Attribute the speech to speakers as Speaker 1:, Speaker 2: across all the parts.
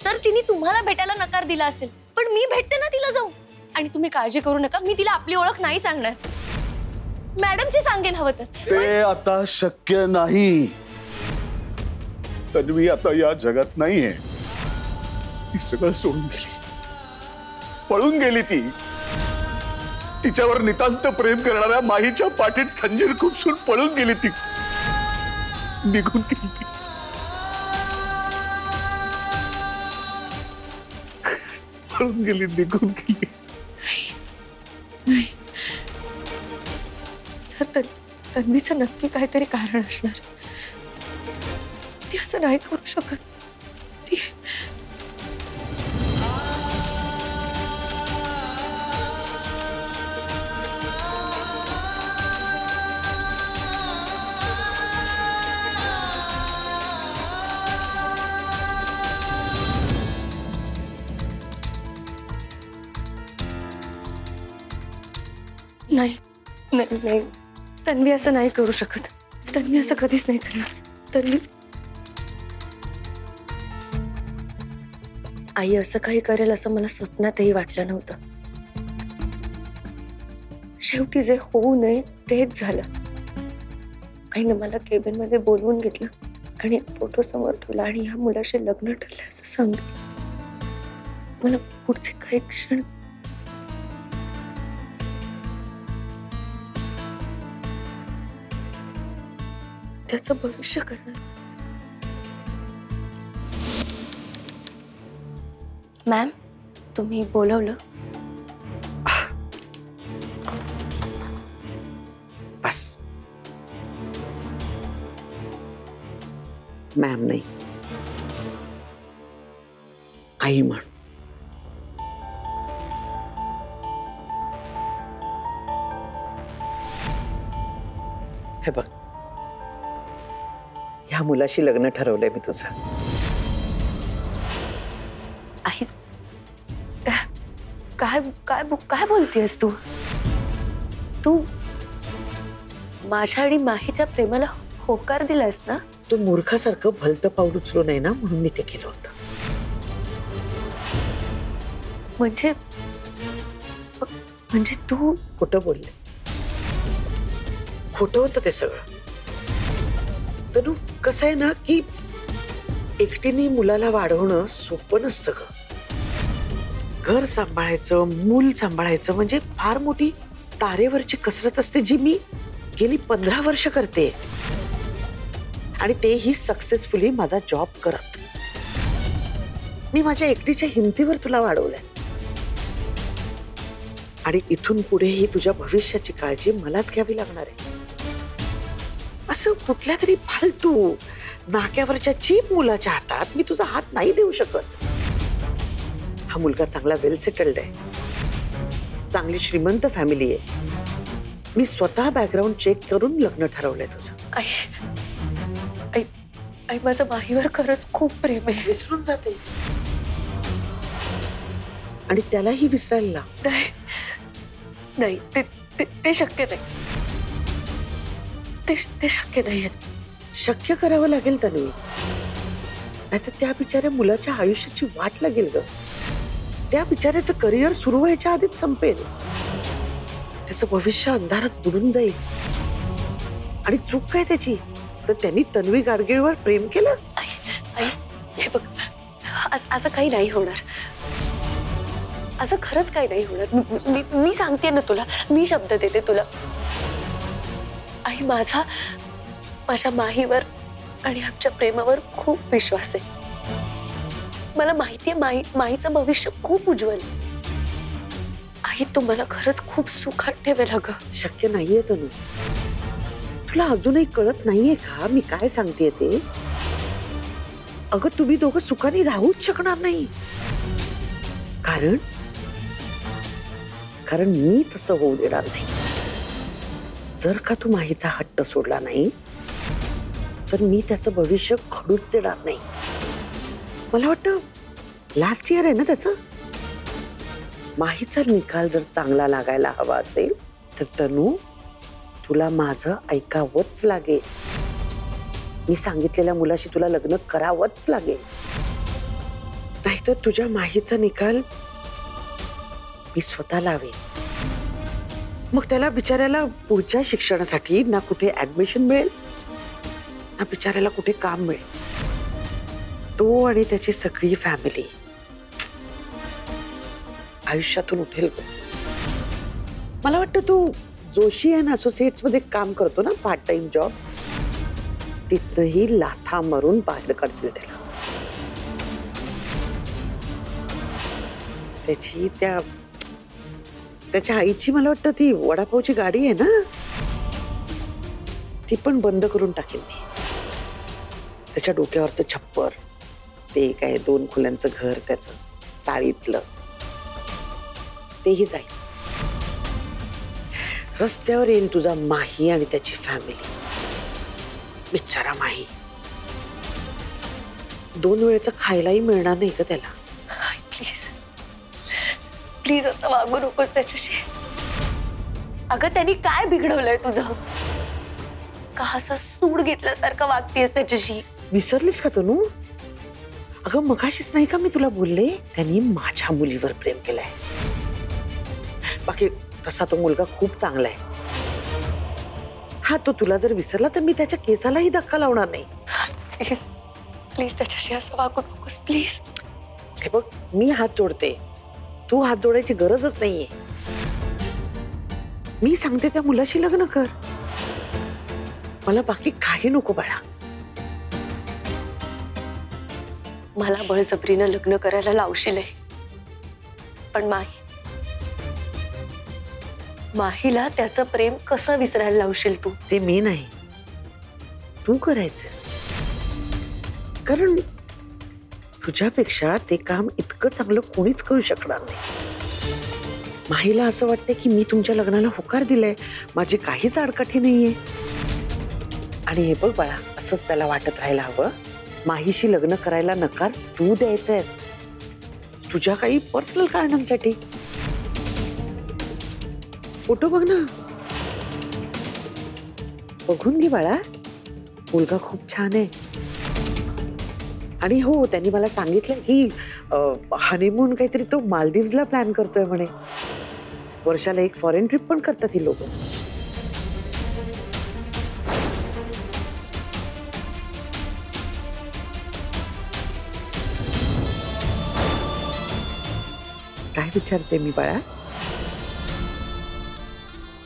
Speaker 1: तर तिने तुम्हाला भेटायला नकार दिला असेल, पण मी भेटते ना तिला जाऊन. आणि तुम्ही काळजी करू नका, मी तिला आपली ओळख नाही सांगणार. मॅडमची सांगेन हवं तर.
Speaker 2: ते आता शक्य नाही. तन्वी आता या जगात नाहीये. ती सगळं सोडून गेली, पळून गेली. ती तिच्यावर नितांत प्रेम करणाऱ्या माहीच्या पाठीत खंजीर खुपसून पळून गेली. ती निघून गेली. पळून गेली, निघून गेली.
Speaker 1: नाही, सर तन्वीचं नक्की काहीतरी कारण असणार. ती असं नाही करू शकत. ती नाही नाही नाही, तन्वी असं नाही करू शकत. तन्वी असं कधीच नाही करणार. तन्वी आई असं काही करेल असं मला स्वप्नातही वाटलं नव्हतं. शेवटी जे होऊ नये तेच झालं. आईने मला केबिन मध्ये बोलवून घेतलं आणि फोटो समोर ठेवला आणि ह्या मुलाशी लग्न ठरलं असं सांगितलं. मला पुढचे काही क्षण त्याचं भविष्य करणार. मॅम, तुम्ही बोलवलं?
Speaker 3: बस. मॅम नाही, आई म्हण. हे बघ, ह्या मुलाशी लग्न ठरवलंय मी तुझं.
Speaker 1: आई, काय काय काय बोलतेस तू? तू माझ्या आणि माहीच्या प्रेमाला होकार दिलायस ना?
Speaker 3: तू मूर्खासारखं भलतं पाऊल उचलू नये ना, म्हणून मी ते केलं होतं.
Speaker 1: म्हणजे तू
Speaker 3: खोटं बोलले. खोटं होतं ते सगळं. तनु, कसं आहे ना की एकटीने मुलाला वाढवणं सोपं नसतं ग. घर सांभाळायचं, मूल सांभाळायचं म्हणजे फार मोठी तारेवरची कसरत असते, जी मी गेली 15 वर्ष करते. आणि तेही सक्सेसफुली माझा जॉब करत. मी माझ्या एकटीच्या हिमतीवर तुला वाढवलंय. आणि इथून पुढेही तुझ्या भविष्याची काळजी मलाच घ्यावी लागणार आहे. असं कुठल्या तरी फालतू नाक्यावरच्या चीप मुलाच्या हातात मी तुझा हात नाही देऊ शकत. हा मुलगा चांगला वेल सेटल्ड आहे, चांगली श्रीमंत फॅमिली आहे. मी स्वतः बॅकग्राऊंड चेक करून लग्न ठरवलंय तुझं.
Speaker 1: आई, माझं माहीवर खरंच खूप प्रेम आहे.
Speaker 3: विसरून जाते आणि त्यालाही विसरायला लाव.
Speaker 1: नाही, ते शक्य नाही. ते शक्य नाहीये.
Speaker 3: शक्य करावं लागेल तन्वी, नाहीतर त्या बिचाऱ्या मुलाच्या आयुष्याची वाट लागेल ग. त्या बिचाऱ्याचं करिअर सुरू व्हायच्या आधीच संपेल. त्याचं भविष्य अंधारात बुडून जाईल. आणि चूक काय त्याची? तर त्यांनी तन्वी गाडगीळवर प्रेम केलं.
Speaker 1: आई, हे बघ, असं काही नाही होणार. असं खरंच काही नाही होणार. मी सांगते ना तुला, मी शब्द देते तुला. आई, माझ्या माहीवर आणि आमच्या प्रेमावर खूप विश्वास आहे. मला माहितीये माहीचं भविष्य खूप उज्ज्वल. आई, तुम्हाला खरंच खूप सुखात ठेवेल अगं.
Speaker 3: शक्य नाहीये तनु. तुला अजूनही कळत नाहीये का मी काय सांगतेय ते? अगं, तुम्ही दोघं सुखाने राहूच शकणार नाही. कारण मी तसं होऊ देणार नाही. जर का तू माहीचा हट्ट सोडला नाहीस तर मी त्याचं भविष्य घडूच देणार नाही. मला वाटतं लास्ट इयर आहे ना त्याचं. माहीचा निकाल जर चांगला लागायला हवा असेल तर तनु, तुला माझं ऐकावंच लागेल. मी सांगितलेल्या मुलाशी तुला लग्न करावंच लागेल. नाहीतर तुझ्या माहीचा निकाल मी स्वतः लावेन. मग त्याला बिचाऱ्याला पुढच्या शिक्षणासाठी ना कुठे ऍडमिशन मिळेल ना बिचाऱ्याला कुठे काम मिळेल. तो आणि त्याची सगळी फॅमिली आयुष्यातून उठेल. मला वाटतं तू जोशी अँड असोसिएट्स मध्ये काम करतो ना, पार्ट टाइम जॉब, तिथंही लाथा मारून बाहेर काढतील त्याला. त्याच्या आईची मला वाटतं ती वडापावची गाडी आहे ना, ती पण बंद करून टाकेल मी. त्याच्या डोक्यावरचं छप्पर, ते काय 2 खोल्यांचं घर त्याचं चाळीतलं, तेही जाईल. रस्त्यावर येईल तुझा माही आणि त्याची फॅमिली. बिचारा माही 2 वेळेचं खायलाही मिळणार नाही का त्याला.
Speaker 1: प्लीज प्लीज असं वागू नकोस त्याच्याशी. अगं त्यांनी काय बिघडवलंय तुझं? का असं सूड घेतल्यासारखं वागतेस त्याच्याशी?
Speaker 3: विसरलीस का तनू? अगं मगाशीच नाही का मी तुला बोलले, त्यांनी माझ्या मुलीवर प्रेम केलंय. बाकी तसा तो मुलगा खूप चांगला आहे. हा, तो तुला जर विसरला तर मी त्याच्या केसालाही धक्का लावणार नाही.
Speaker 1: प्लीज प्लीज त्याच्याशी असं वागू नकोस प्लीज.
Speaker 3: हे बघ, मी हात जोडते, तू हात जोडायची गरजच नाहीये. मी सांगते त्या मुलाशी लग्न कर. मला बाकी काही नको बाळा.
Speaker 1: मला बळजबरीनं लग्न करायला लावशील, पण माहीला त्याचं प्रेम कसं विसरायला लावशील तू?
Speaker 3: ते मी नाही, तू करायचंस. कारण तुझ्यापेक्षा ते काम इतकं चांगलं कोणीच करू शकणार नाही. माहीला असं वाटतंय की मी तुमच्या लग्नाला होकार दिलाय, माझी काहीच आडकाठी नाहीये. आणि हे बघ बाळा, असंच त्याला वाटत राहायला हवं. माहीशी लग्न करायला नकार तू द्यायचंयस, तुझ्या काही पर्सनल कारणांसाठी. फोटो बघ ना, बघून घे बाळा, मुलगा खूप छान आहे. आणि हो, त्यांनी मला सांगितलं की हनीमून काहीतरी तो मालदीव्सला प्लॅन करतोय म्हणे. वर्षाला एक फॉरेन ट्रिप पण करतात ही लोक. काय विचारते मी बाळा?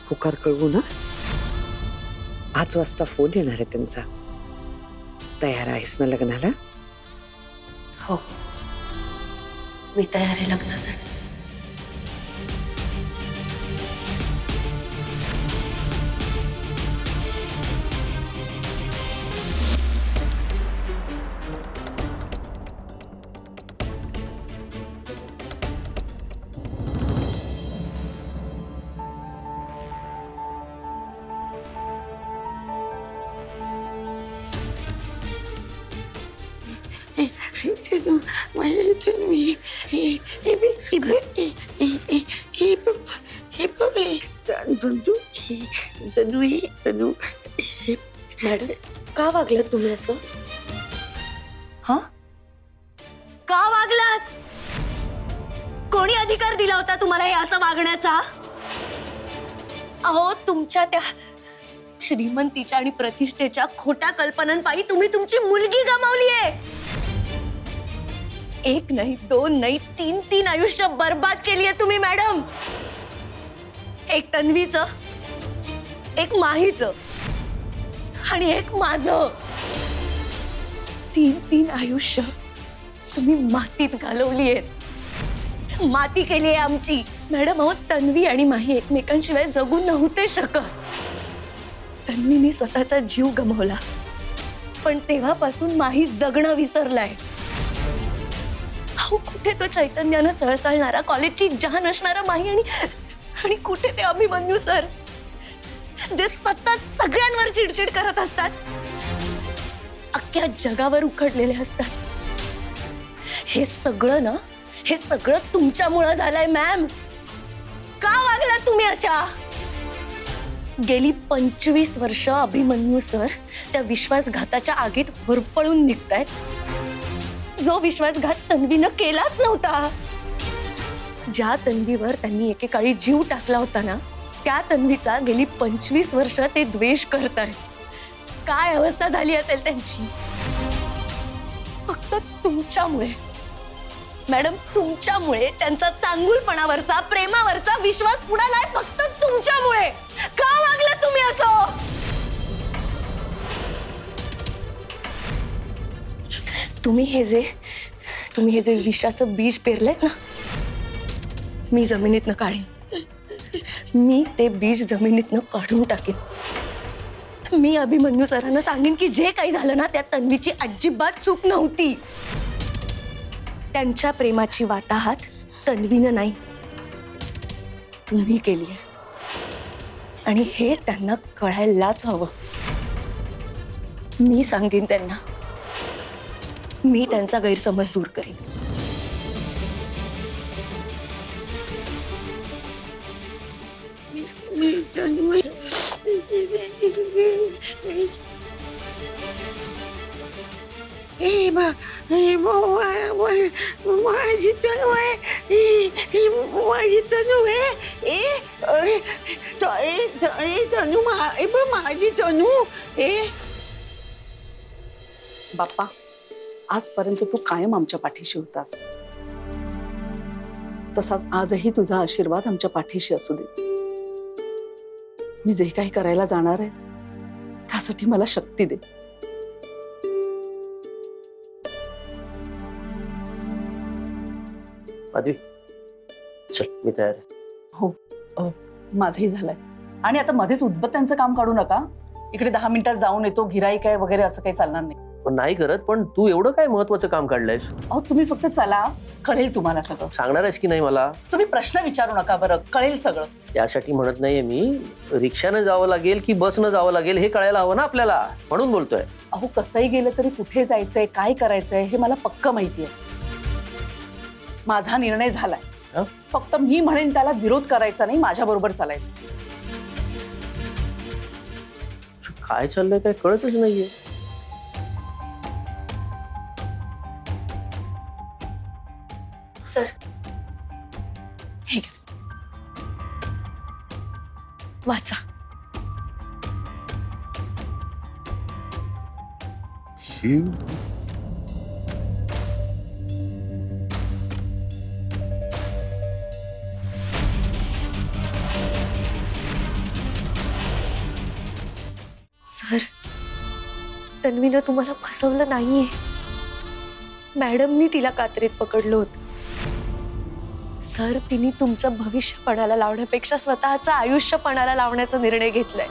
Speaker 3: होकार कळवू ना? 5 वाजता फोन येणार आहे त्यांचा. तयार आहेस ना लग्नाला?
Speaker 1: हो, मी तयार आहे लग्नासाठी. मॅडम, का वागलात तुम्ही असं? हा, का वागलात? कोणी अधिकार दिला होता तुम्हाला हे असं वागण्याचा? अहो, तुमच्या त्या श्रीमंतीच्या आणि प्रतिष्ठेच्या खोट्या कल्पनांपायी तुम्ही तुमची मुलगी गमावलीये. 1 नाही, 2 नाही, 3 आयुष्य बर्बाद केली आहे तुम्ही मॅडम. एक तन्वीचं, एक माहीचं आणि एक माझं. 3 आयुष्य तुम्ही मातीत घालवली आहेत, माती केली आहे आमची. मॅडम, अहो, तन्वी आणि माही एकमेकांशिवाय जगू नव्हते शकत. तन्वीने स्वतःचा जीव गमावला, पण तेव्हापासून माही जगणं विसरलाय. अहो, कुठे तो चैतन्यानं सळसळणारा, कॉलेजची जान असणारा माही आणि कुठे ते अभिमन्यू सर, जे सतत सगळ्यांवर चिडचिड करत असतात, अख्ख्या जगावर उखडलेले असतात. हे सगळं तुमच्यामुळे झालंय मॅम. का वागलात तुम्ही अशा? गेली 25 वर्ष अभिमन्यू सर त्या विश्वासघाताच्या आगीत होरपळून निघतायत, जो विश्वासघात तन्वीनं केलाच नव्हता. ज्या तन्वीवर त्यांनी एकेकाळी जीव टाकला होता ना, त्या तन्वीचा गेली 25 वर्ष ते द्वेष करतायत. काय अवस्था झाली असेल त्यांची. फक्त तुमच्यामुळे मॅडम, तुमच्यामुळे त्यांचा चांगुलपणावरचा, प्रेमावरचा विश्वास उडालाय. फक्त तुमच्यामुळे. का वागलात तुम्ही असं? तुम्ही हे जे विषाचं बीज पेरलेत ना, मी जमिनीतनं काढीन. मी ते बीज जमिनीतनं काढून टाकेन. मी अभिमन्यू सरांना सांगेन की जे काही झालं ना, त्यात तन्वीची अजिबात चूक नव्हती. त्यांच्या प्रेमाची वाताहत तन्वीनं नाही, तुम्ही केली आहे. आणि हे त्यांना कळायलाच हवं. मी सांगेन त्यांना. मी त्यांचा गैरसमज दूर करेन.
Speaker 3: माझी तनू माझी तनू.
Speaker 4: बाप्पा, आजपर्यंत तू कायम आमच्या पाठीशी होतास, तसाच आजही तुझा आशीर्वाद आमच्या पाठीशी असू दे. मी जे काही करायला जाणार आहे त्यासाठी मला शक्ती दे.
Speaker 5: माधवी, चल मी तयार आहे.
Speaker 4: हो, माझंही झालंय. आणि आता मध्येच उदबत्त्यांचं काम काढू नका. इकडे 10 मिनिटात जाऊन येतो, गिराईक आहे वगैरे असं काही चालणार नाही.
Speaker 5: पण नाही करत, पण तू एवढं काय महत्वाचं काम काढलंयस?
Speaker 4: अहो, तुम्ही फक्त चला, कळेल तुम्हाला सगळं.
Speaker 5: सांगणार आहेस की नाही मला?
Speaker 4: तुम्ही प्रश्न विचारू नका बरं, कळेल सगळं.
Speaker 5: यासाठी म्हणत नाहीये मी. रिक्षाने जावं लागेल की बसनं जावं लागेल हे कळायला हवं ना आपल्याला, म्हणून बोलतोय.
Speaker 4: अहो, कसंही गेलं तरी कुठे जायचंय, काय करायचंय हे मला पक्क माहितीये. माझा निर्णय झालाय. फक्त मी म्हणेन त्याला विरोध करायचा नाही, माझ्या बरोबर चालायचं.
Speaker 5: काय चाललंय काय कळतच नाहीये.
Speaker 1: सर, हे वाचा.
Speaker 2: ही
Speaker 1: सर, तन्वीनं तुम्हाला फसवलं नाहीये. मॅडमनी तिला कात्रीत पकडलं होतं. सर, तिने तुमचं भविष्य पणाला लावण्यापेक्षा स्वतःचं आयुष्य पणाला लावण्याचा निर्णय घेतलाय.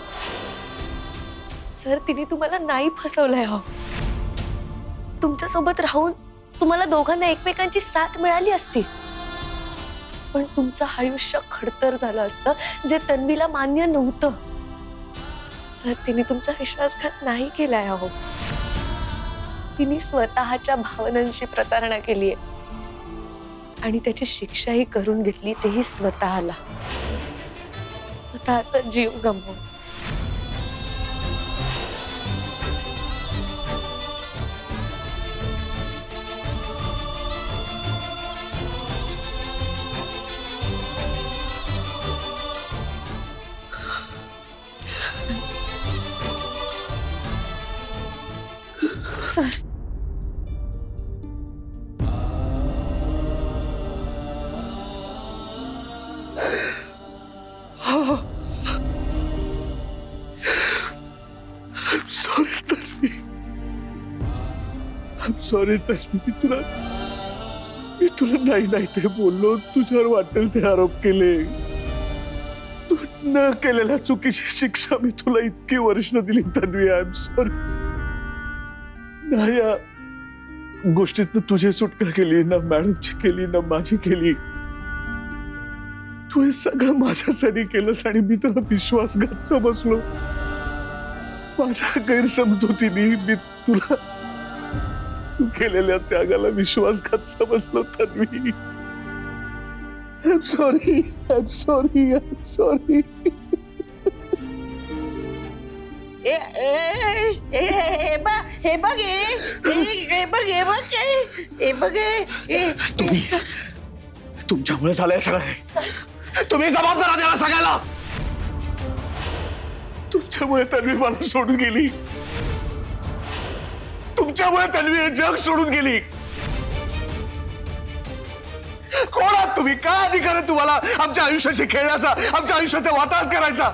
Speaker 1: सर, तिने तुम्हाला नाही फसवलंय. हो, तुमच्यासोबत राहून तुम्हाला दोघांना एकमेकांची साथ मिळाली असती, पण तुमचं आयुष्य खडतर झालं असतं जे तन्वीला मान्य नव्हतं. सर, तिने तुमचा विश्वासघात नाही केलाय. हो, तिने स्वतःच्या भावनांशी प्रतारणा केलीये आणि त्याची शिक्षाही करून घेतली, तेही स्वतःला. स्वतःचा जीव गमवून. सर,
Speaker 2: सॉरी तन्वी, मी तुला नाही ते बोललो. तुझ्यावर वाटेल ते आरोप केले. तू न केलेल्या चुकीची शिक्षा मी तुला इतकी वर्ष दिली तन्वी. I am sorry. नाही, या गोष्टीत तुझी सुटका केली ना, मॅडमची केली ना, माझी केली. तू हे सगळं माझ्यासाठी केलंस आणि मी तुला विश्वासघात समजलो. माझ्या गैरसमजुतीने मी तुला तू केलेल्या त्यागाला विश्वासघात समजलो Tanvi. I am sorry, I am sorry, I am sorry.
Speaker 3: ए ए ए हे बघ हे बघ हे बघ हे बघ हे बघ
Speaker 2: तुम्ही तुमच्यामुळे झालंय सगळं तुम्ही जबाबदार आहात याला सगळ्याला तुमच्यामुळे तन्वी मला सोडून गेली तुमच्यामुळे तन्वी हे जग सोडून गेली कोण आहात तुम्ही काय अधिकार आहे तुम्हाला आमच्या आयुष्याशी खेळण्याचा आमच्या आयुष्याचा वातावरण करायचा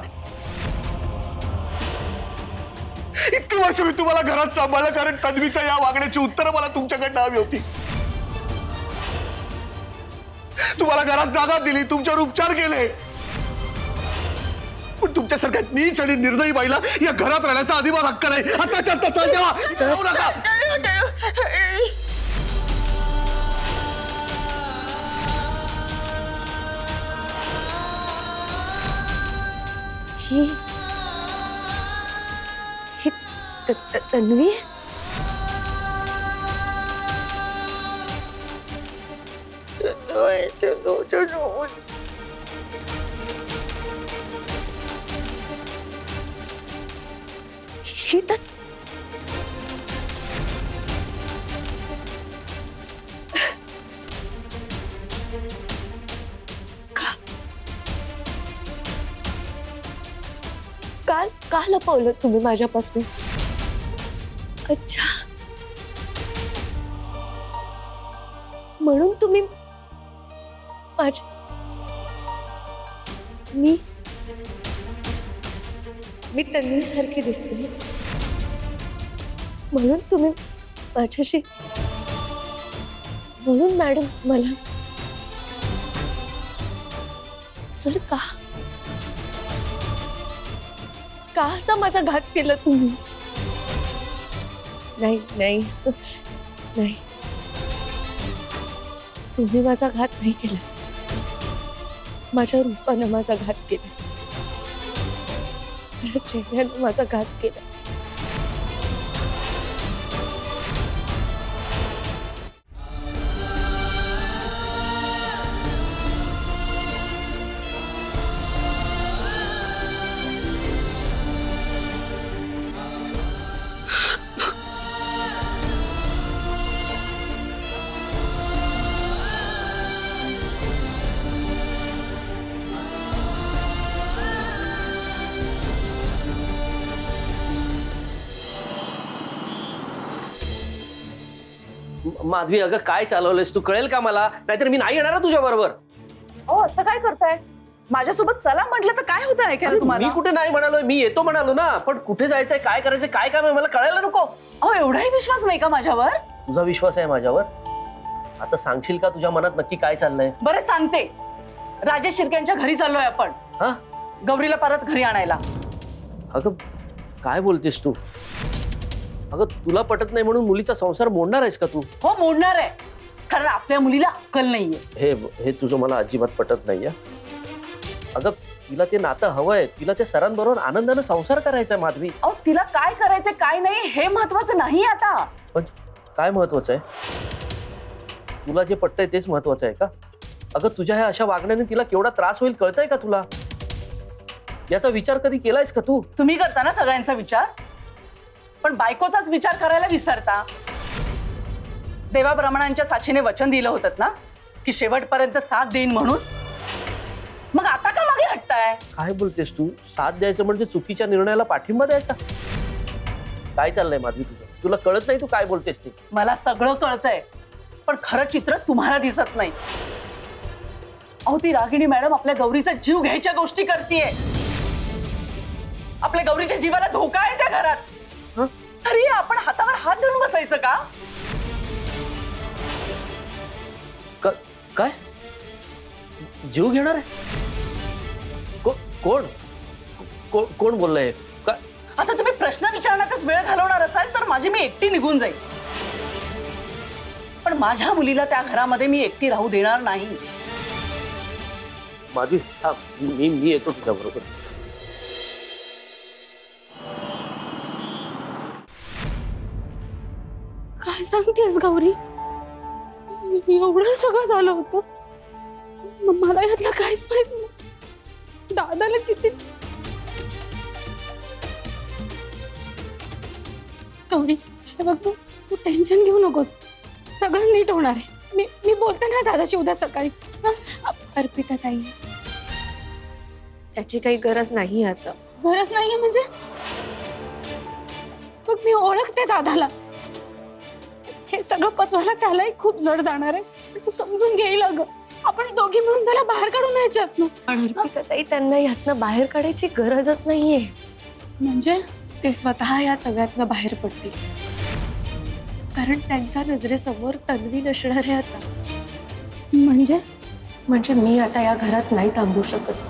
Speaker 2: इतकी वर्ष मी तुम्हाला घरात सांभाळलं कारण तन्वीच्या या वागण्याची उत्तरं मला तुमच्याकडनं हवी होती तुम्हाला घरात जागा दिली तुमच्यावर उपचार केले पण तुमच्यासारख्या नीच आणि निर्दयी बाईला या घरात राहण्याचा अजिबात हक्क नाही आताच्या आता चल तेव्हा जाऊ नका
Speaker 1: ही ही तन्वी ही तर का लपवलं तुम्ही माझ्यापासून अच्छा म्हणून तुम्ही मी तन्वी सारखी दिसते म्हणून तुम्ही माझ्याशी म्हणून मॅडम मला सर का असा माझा घात केला तुम्ही नाही नाही नाही तुम्ही माझा घात नाही केला माझ्या रूपानं माझा घात केला माझ्या चेहऱ्यानं माझा घात केला
Speaker 5: माधवी अगं काय चालवलंयस तू कळेल का मला नाहीतर मी नाही येणार तुझ्या बरोबर
Speaker 4: हो असं काय करताय माझ्यासोबत चला म्हटलं तर काय होतं ऐकायला तुम्हाला
Speaker 5: मी कुठे नाही म्हणालो मी येतो म्हणालो ना पण कुठे जायचंय काय करायचं काय काम आहे मला कळायला नको
Speaker 4: अहो एवढाही विश्वास नाही का माझ्यावर
Speaker 5: तुझा विश्वास आहे माझ्यावर आता सांगशील का तुझ्या मनात नक्की काय चाललंय
Speaker 4: बरं सांगते राजेश शिर्क्यांच्या घरी चाललोय आपण
Speaker 5: हा
Speaker 4: गौरीला परत घरी आणायला
Speaker 5: अगं काय बोलतेस तू अगं तुला पटत नाही म्हणून मुलीचा संसार मोडणार आहेस का तू
Speaker 4: हो मोडणार आहे कारण आपल्या मुलीला अक्कल नाहीये
Speaker 5: हे तुझं मला अजिबात पटत नाहीये अगं तिला ते नातं हवंय तिला त्या सरांबरोबर आनंदाने संसार करायचा आहे माधवी
Speaker 4: अहो तिला काय करायचं काय नाही हे महत्वाचं नाही आता
Speaker 5: पण काय महत्वाचं आहे तुला जे पटतंय तेच महत्वाचं आहे का अगं तुझ्या ह्या अशा वागण्याने तिला केवढा त्रास होईल कळतंय का तुला याचा विचार कधी केलायस का तू
Speaker 4: तुम्ही करता ना सगळ्यांचा विचार पण बायकोचाच विचार करायला विसरता देवाब्राह्मणांच्या साक्षीने वचन दिलं होतं ना की शेवटपर्यंत साथ देईन म्हणून मग आता का मागे हटताय
Speaker 5: काय बोलतेस तू साथ द्यायचं म्हणजे चुकीच्या निर्णयाला पाठिंबा द्यायचा काय चाललंय माधवी तुझं तुला कळत नाही तू काय बोलतेस ते
Speaker 4: मला सगळं कळतंय पण खरं चित्र तुम्हाला दिसत नाही अहो ती रागिणी मॅडम आपल्या गौरीचा जीव घ्यायच्या गोष्टी करतेय आपल्या गौरीच्या जीवाला धोका आहे त्या घरात तरी आपण हातावर हात धरून बसायचं का
Speaker 5: काय जीव घेणार आहे कोण कोण बोललंय काय
Speaker 4: आता तुम्ही प्रश्न विचारण्यातच वेळ घालवणार असाल तर माझी मी एकटी निघून जाईल पण माझ्या मुलीला त्या घरामध्ये मी एकटी राहू देणार नाही
Speaker 5: माधवी मी येतो तुझ्या बरोबर
Speaker 1: काय सांगतेस गौरी एवढं सगळं झालं होतं मला यातलं काहीच माहित नाही दादाला किती
Speaker 6: गौरी हे बघ तू टेन्शन घेऊ नकोस, सगळं नीट होणार आहे. मी बोलते ना दादाशी उद्या सकाळी.
Speaker 1: अर्पिता ताई, त्याची काही गरज नाही आता.
Speaker 6: गरज नाहीये म्हणजे? बघ मी ओळखते दादाला, हे सगळं पचवायला त्यालाही खूप जड जाणार आहे. तू समजून घेईल अगं, आपण दोघी मिळून त्याला बाहेर काढून न्यायच्यात ना.
Speaker 1: पण अर्पिता ताई, त्यांना यातनं बाहेर काढायची गरजच नाहीये.
Speaker 6: म्हणजे
Speaker 1: ते स्वतः या सगळ्यातनं बाहेर पडतील, कारण त्यांच्या नजरेसमोर तन्वी नसणार आहे आता.
Speaker 6: म्हणजे
Speaker 1: म्हणजे मी आता या घरात नाही थांबू शकत.